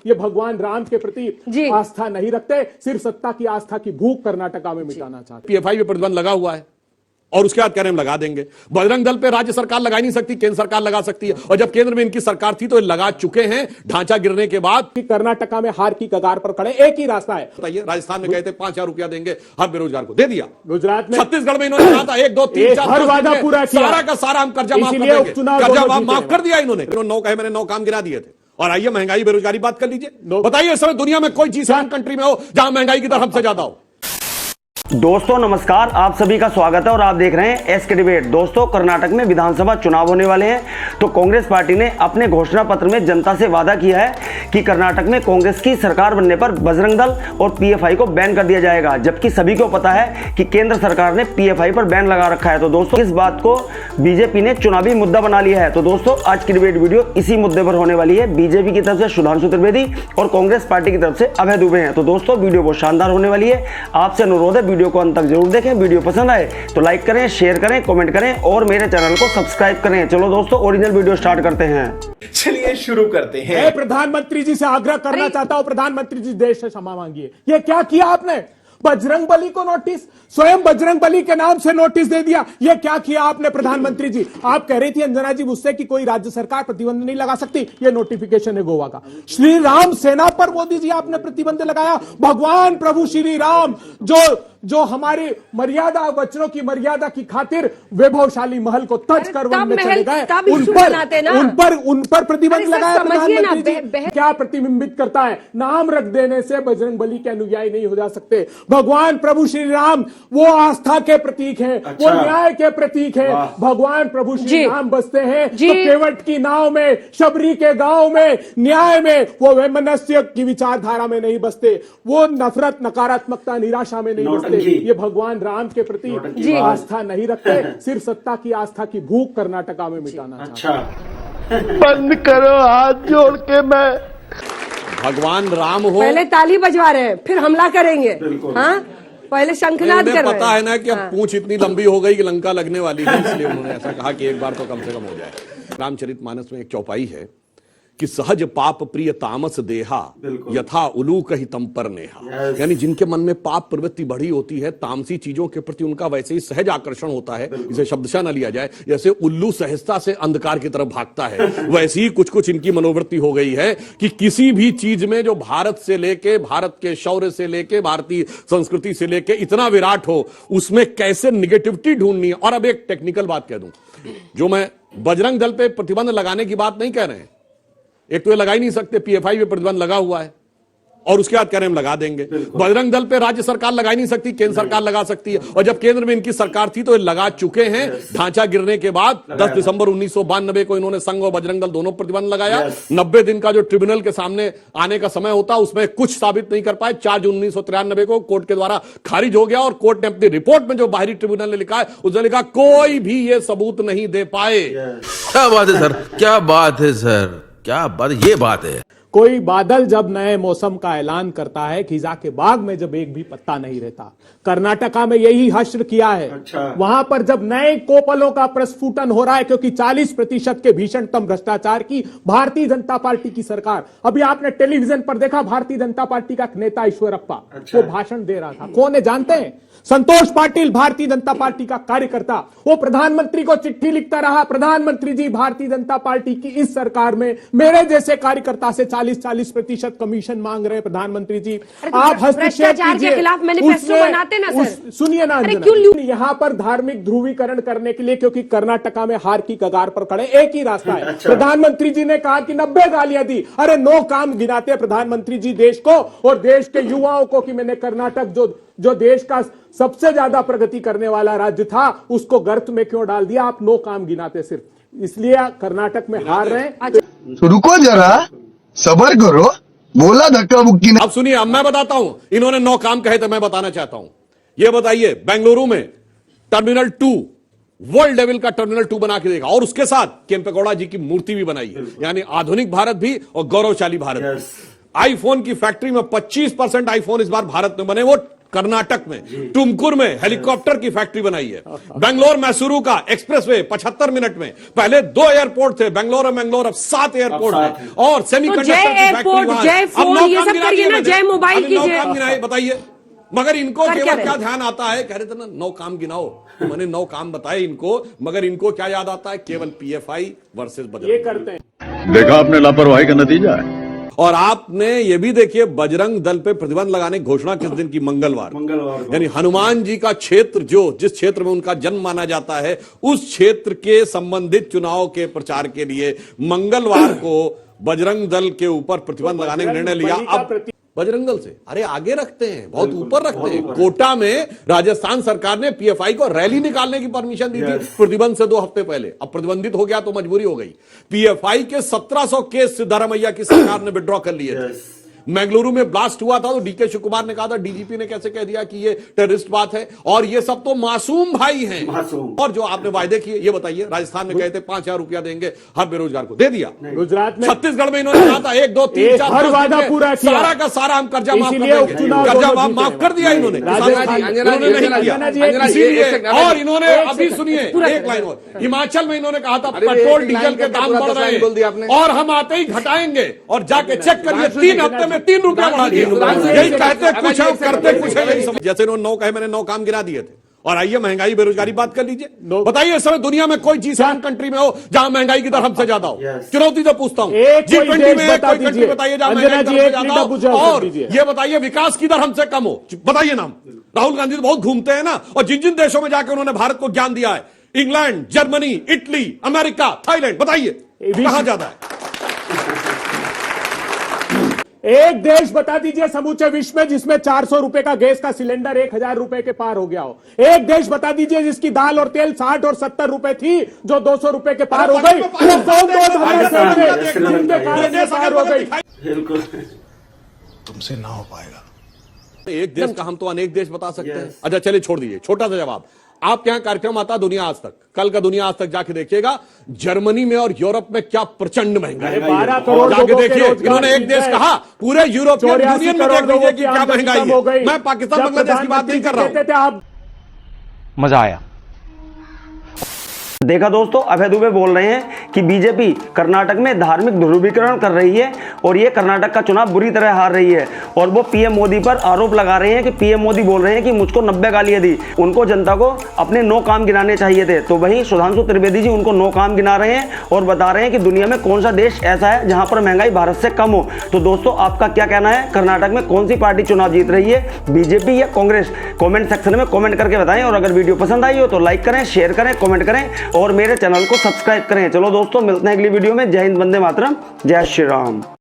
ये भगवान राम के प्रति आस्था नहीं रखते, सिर्फ सत्ता की आस्था की भूख कर्नाटका में मिटाना चाहते। पीएफआई पे प्रतिबंध लगा हुआ है और उसके बाद कह रहे हम लगा देंगे। बजरंग दल पे राज्य सरकार लगा नहीं सकती, केंद्र सरकार लगा सकती है, और जब केंद्र में इनकी सरकार थी तो ये लगा चुके हैं ढांचा गिरने के बाद। कर्नाटका में हार की कगार पर खड़े, एक ही रास्ता है। बताइए, राजस्थान में गए थे 5,000 रुपया देंगे हर बेरोजगार को, दे दिया। गुजरात में, छत्तीसगढ़ में इन्होंने कहा था 1, 2, 3, 4 हर वादा पूरा किया, सारा का सारा हम कर्जा माफ कर देंगे, कर्जा माफ कर दिया इन्होंने। 9 कहे, मैंने 9 काम गिरा दिए थे। और आइए महंगाई बेरोजगारी बात कर लीजिए। बताइए इस समय दुनिया में कोई चीज कंट्री में हो जहां महंगाई की दर हमसे ज्यादा हो। दोस्तों नमस्कार, आप सभी का स्वागत है और आप देख रहे हैं एसके डिबेट। दोस्तों, कर्नाटक में विधानसभा चुनाव होने वाले हैं, तो कांग्रेस पार्टी ने अपने घोषणा पत्र में जनता से वादा किया है कि कर्नाटक में कांग्रेस की सरकार बनने पर बजरंग दल और पीएफआई को बैन कर दिया जाएगा, जबकि सभी को पता है कि केंद्र सरकार ने पीएफआई पर बैन लगा रखा है। तो दोस्तों, इस बात को बीजेपी ने चुनावी मुद्दा बना लिया है। तो दोस्तों, आज की डिबेट वीडियो इसी मुद्दे पर होने वाली है। बीजेपी की तरफ से सुधांशु त्रिवेदी और कांग्रेस पार्टी की तरफ से अभय दुबे हैं। तो दोस्तों, वीडियो बहुत शानदार होने वाली है। आपसे अनुरोध है वीडियो को अंत तक जरूर देखें। वीडियो पसंद आए तो लाइक करें, शेयर करें, कमेंट करें और मेरे चैनल को सब्सक्राइब करें। चलो दोस्तों, ओरिजिनल वीडियो स्टार्ट करते हैं। चलिए शुरू करते हैं। मैं प्रधानमंत्री जी से आग्रह करना चाहता हूं, प्रधानमंत्री जी देश से क्षमा मांगिए। ये क्या किया आपने? बजरंग बली को नोटिस, स्वयं बजरंग बली के नाम से नोटिस दे दिया। ये क्या किया आपने प्रधानमंत्री जी? आप कह रही थी अंजना जी मुझसे कि कोई राज्य सरकार प्रतिबंध नहीं लगा सकती, ये नोटिफिकेशन है गोवा का। श्री राम सेना पर मोदी जी आपने प्रतिबंध लगाया। भगवान प्रभु श्री राम जो हमारी मर्यादा, वचनों की मर्यादा की खातिर वैभवशाली महल को तज कर वन में चले गए, उन पर प्रतिबंध लगाया प्रधानमंत्री जी। क्या प्रतिबिंबित करता है? नाम रख देने से बजरंग बली के अनुयायी नहीं हो जा सकते। भगवान प्रभु श्री राम वो आस्था के प्रतीक हैं, वो न्याय के प्रतीक हैं। भगवान प्रभु श्री राम बसते हैं तो केवट की नाव में, शबरी के गांव में, न्याय में, वो वैमनस्य की विचारधारा में नहीं बसते, वो नफरत, नकारात्मकता, निराशा में नहीं बसते। ये भगवान राम के प्रति आस्था नहीं रखते, सिर्फ सत्ता की आस्था की भूख कर्नाटका में मिटाना चाहते। बंद करो हाथ जोड़ के। मैं भगवान राम हो, पहले ताली बजवा रहे हैं, फिर हमला करेंगे। हाँ, पहले शंखनाद कर रहे हैं। पता है ना कि अब पूंछ इतनी लंबी हो गई कि लंका लगने वाली है, इसलिए उन्होंने ऐसा कहा कि एक बार तो कम से कम हो जाए। रामचरितमानस में एक चौपाई है कि सहज पाप प्रिय तामस देहा यथा उलूक ही तम पर नेहा। यानी जिनके मन में पाप प्रवृत्ति बढ़ी होती है, तामसी चीजों के प्रति उनका वैसे ही सहज आकर्षण होता है, इसे शब्दशः न लिया जाए, जैसे उल्लू सहजता से अंधकार की तरफ भागता है, वैसी ही कुछ कुछ इनकी मनोवृत्ति हो गई है कि किसी भी चीज में जो भारत से लेके, भारत के शौर्य से लेके, भारतीय संस्कृति से लेके इतना विराट हो, उसमें कैसे निगेटिविटी ढूंढनी है। और अब एक टेक्निकल बात कह दूं, जो मैं बजरंग दल पे प्रतिबंध लगाने की बात नहीं कह रहे हैं, एक तो ये लगा ही नहीं सकते, पीएफआई पे प्रतिबंध लगा हुआ है और उसके बाद कह रहे हम लगा देंगे। बजरंग दल पे राज्य सरकार लगा ही नहीं सकती, केंद्र सरकार लगा सकती है, और जब केंद्र में इनकी सरकार थी तो ये लगा चुके हैं ढांचा गिरने के बाद। 10 दिसंबर 1992 को इन्होंने संघ और बजरंग दल दोनों प्रतिबंध लगाया। 90 दिन का जो ट्रिब्यूनल के सामने आने का समय होता, उसमें कुछ साबित नहीं कर पाए। 4 जून 1993 को कोर्ट के द्वारा खारिज हो गया और कोर्ट ने अपनी रिपोर्ट में जो बाहरी ट्रिब्यूनल ने लिखा है, उसने लिखा कोई भी ये सबूत नहीं दे पाए। क्या बात है सर, क्या बात है सर, क्या बात, ये बात है। कोई बादल जब नए मौसम का ऐलान करता है, खिजा के बाग में जब एक भी पत्ता नहीं रहता। कर्नाटका में यही हश्र किया है। वहां पर जब नए कोपलों का प्रस्फुटन हो रहा है, क्योंकि 40% के भीषणतम भ्रष्टाचार की भारतीय जनता पार्टी की सरकार। अभी आपने टेलीविजन पर देखा, भारतीय जनता पार्टी का नेता ईश्वरप्पा वो भाषण दे रहा था। कौन है जानते हैं? संतोष पाटिल, भारतीय जनता पार्टी का कार्यकर्ता। वो प्रधानमंत्री को चिट्ठी लिखता रहा, प्रधानमंत्री जी, भारतीय जनता पार्टी की इस सरकार में मेरे जैसे कार्यकर्ता से 40% कमीशन मांग रहे हैं। प्रधानमंत्री जी, आप हस्तक्षेप कीजिए। सुनिए ना, यहाँ पर धार्मिक ध्रुवीकरण करने के लिए, क्योंकि कर्नाटका में हार की कगार पर खड़े, एक ही रास्ता है। प्रधानमंत्री जी ने कहा कि 90 गालियां दी। अरे 9 काम गिनाते प्रधानमंत्री जी देश को और देश के युवाओं को कि मैंने कर्नाटक जो देश का सबसे ज्यादा प्रगति करने वाला राज्य था, उसको गर्त में क्यों डाल दिया? आप 9 काम गिनाते सिर्फ, इसलिए कर्नाटक में हार रहे हैं। रुको जरा, सबर करो, बोला धक्का मुक्की। अब सुनिए, अब मैं बताता हूं, इन्होंने 9 काम कहे तो मैं बताना चाहता हूं। ये बताइए, बेंगलुरु में टर्मिनल 2, वर्ल्ड लेवल का टर्मिनल 2 बना के देगा, और उसके साथ केम्पेगौड़ा जी की मूर्ति भी बनाई है, यानी आधुनिक भारत भी और गौरवशाली भारत भी। आईफोन की फैक्ट्री में 25% आईफोन इस बार भारत में बने, वो कर्नाटक में टुमकुर में हेलीकॉप्टर की फैक्ट्री बनाई है। बेंगलोर मैसूरू का एक्सप्रेसवे 75 मिनट में, पहले 2 एयरपोर्ट थे बेंगलोर और मैंगलोर, अब 7 एयरपोर्ट है। और सेमीकंडक्टर जय की फैक्ट्री एयरपोर्ट, वहां जय है। फोन, अब 9 ये काम सब गिना करिए दिए ना, मैंने। जय मोबाइल अभी 9 कीजिए। काम गिनाए, बताइए। मगर इनको कर क्या केवल रहे? क्या ध्यान आता है, कह रहे थे ना 9 काम गिनाओ, मैंने 9 काम बताए इनको, मगर इनको क्या याद आता है, केवल पीएफआई वर्सेस बजरंग। ये करते हैं। देखा आपने लापरवाही का नतीजा है। और आपने ये भी देखिए, बजरंग दल पे प्रतिबंध लगाने की घोषणा किस दिन की, मंगलवार को। यानी हनुमान जी का क्षेत्र, जो जिस क्षेत्र में उनका जन्म माना जाता है, उस क्षेत्र के संबंधित चुनाव के प्रचार के लिए मंगलवार को बजरंग दल के ऊपर प्रतिबंध लगाने का निर्णय लिया। अब बजरंग दल से अरे आगे रखते हैं, बहुत ऊपर रखते हैं। कोटा में राजस्थान सरकार ने पीएफआई को रैली निकालने की परमिशन दी थी प्रतिबंध से 2 हफ्ते पहले। अब प्रतिबंधित हो गया तो मजबूरी हो गई। पीएफआई के 1700 केस सिद्धारमैया की सरकार ने विड्रॉ कर लिए थे। मैंगलुरु में ब्लास्ट हुआ था तो डीके शिव कुमार ने कहा था, डीजीपी ने कैसे कह दिया कि ये टेररिस्ट बात है, और ये सब तो मासूम भाई हैं। और जो आपने वायदे किए, ये बताइए, राजस्थान में कहे थे 5000 रुपया देंगे हर बेरोजगार को, दे दिया। गुजरात में, छत्तीसगढ़ में इन्होंने कहा था 1 2 3 4 हर वादा पूरा किया। सारा का सारा हम कर्जा माफ कर इसीलिए देंगे। उपचुनाव कर्जा दोनों माफ जीते कर दिया इन्होंने, इन्होंने नहीं किया। इसीलिए, और इन्होंने अभी सुनिए एक लाइन और, हिमाचल में इन्होंने कहा था पेट्रोल डीजल के दाम बढ़ रहे हैं और हम आते ही घटाएंगे, और जाके चेक करिए 3 हफ्ते में 3 रुपया बढ़ा दिया। यही कहते कुछ है, करते कुछ है, यही समझ। जैसे इन्होंने 9 कहे, मैंने 9 काम गिना दिए थे। और आइए महंगाई बेरोजगारी बात कर लीजिए। बताइए इस समय दुनिया में कोई G7 कंट्री में हो जहां महंगाई की दर हमसे ज्यादा हो? चुनौती से पूछता हूं, G20 में कोई कंट्री बताइए जहां महंगाई की दर हमसे ज्यादा हो? और ये बताइए विकास की दर हमसे कम हो, बताइए नाम। राहुल गांधी तो बहुत घूमते हैं ना, और जिन जिन देशों में जाकर उन्होंने भारत को ज्ञान दिया है, England, Germany, Italy, America, Thailand, बताइए कहां ज्यादा है? एक देश बता दीजिए समूचे विश्व में जिसमें 400 रुपए का गैस का सिलेंडर 1000 रुपए के पार हो गया हो। एक देश बता दीजिए जिसकी दाल और तेल 60 और 70 रुपए थी, जो 200 रुपए के पार हो गई। तुमसे ना हो पाएगा। एक देश का हम तो अनेक देश बता सकते हैं। अच्छा चलिए छोड़ दीजिए, छोटा सा जवाब। आपके यहां कार्यक्रम आता दुनिया आज तक, कल का दुनिया आज तक जाके देखिएगा, जर्मनी में और यूरोप में क्या प्रचंड महंगाई। 12 करोड़ जाके देखिए, इन्होंने एक देश कहा, पूरे यूरोपियन यूनियन में देख लीजिए कि क्या महंगाई है। मैं पाकिस्तान बांग्लादेश की बात नहीं कर रहा हूं। मजा आया। देखा दोस्तों, अभय दुबे बोल रहे हैं कि बीजेपी कर्नाटक में धार्मिक ध्रुवीकरण कर रही है और ये कर्नाटक का चुनाव बुरी तरह हार रही है। और वो पीएम मोदी पर आरोप लगा रहे हैं कि पीएम मोदी बोल रहे हैं कि मुझको 90 गालियां दी, उनको जनता को अपने 9 काम गिनाने चाहिए थे। तो वहीं सुधांशु त्रिवेदी जी उनको 9 काम गिना रहे हैं और बता रहे हैं कि दुनिया में कौन सा देश ऐसा है जहां पर महंगाई भारत से कम हो। तो दोस्तों आपका क्या कहना है, कर्नाटक में कौन सी पार्टी चुनाव जीत रही है, बीजेपी या कांग्रेस? कॉमेंट सेक्शन में कॉमेंट करके बताएं। और अगर वीडियो पसंद आई हो तो लाइक करें, शेयर करें, कॉमेंट करें और मेरे चैनल को सब्सक्राइब करें। चलो दोस्तों, मिलते हैं अगली वीडियो में। जय हिंद, वंदे मातरम, जय श्री राम।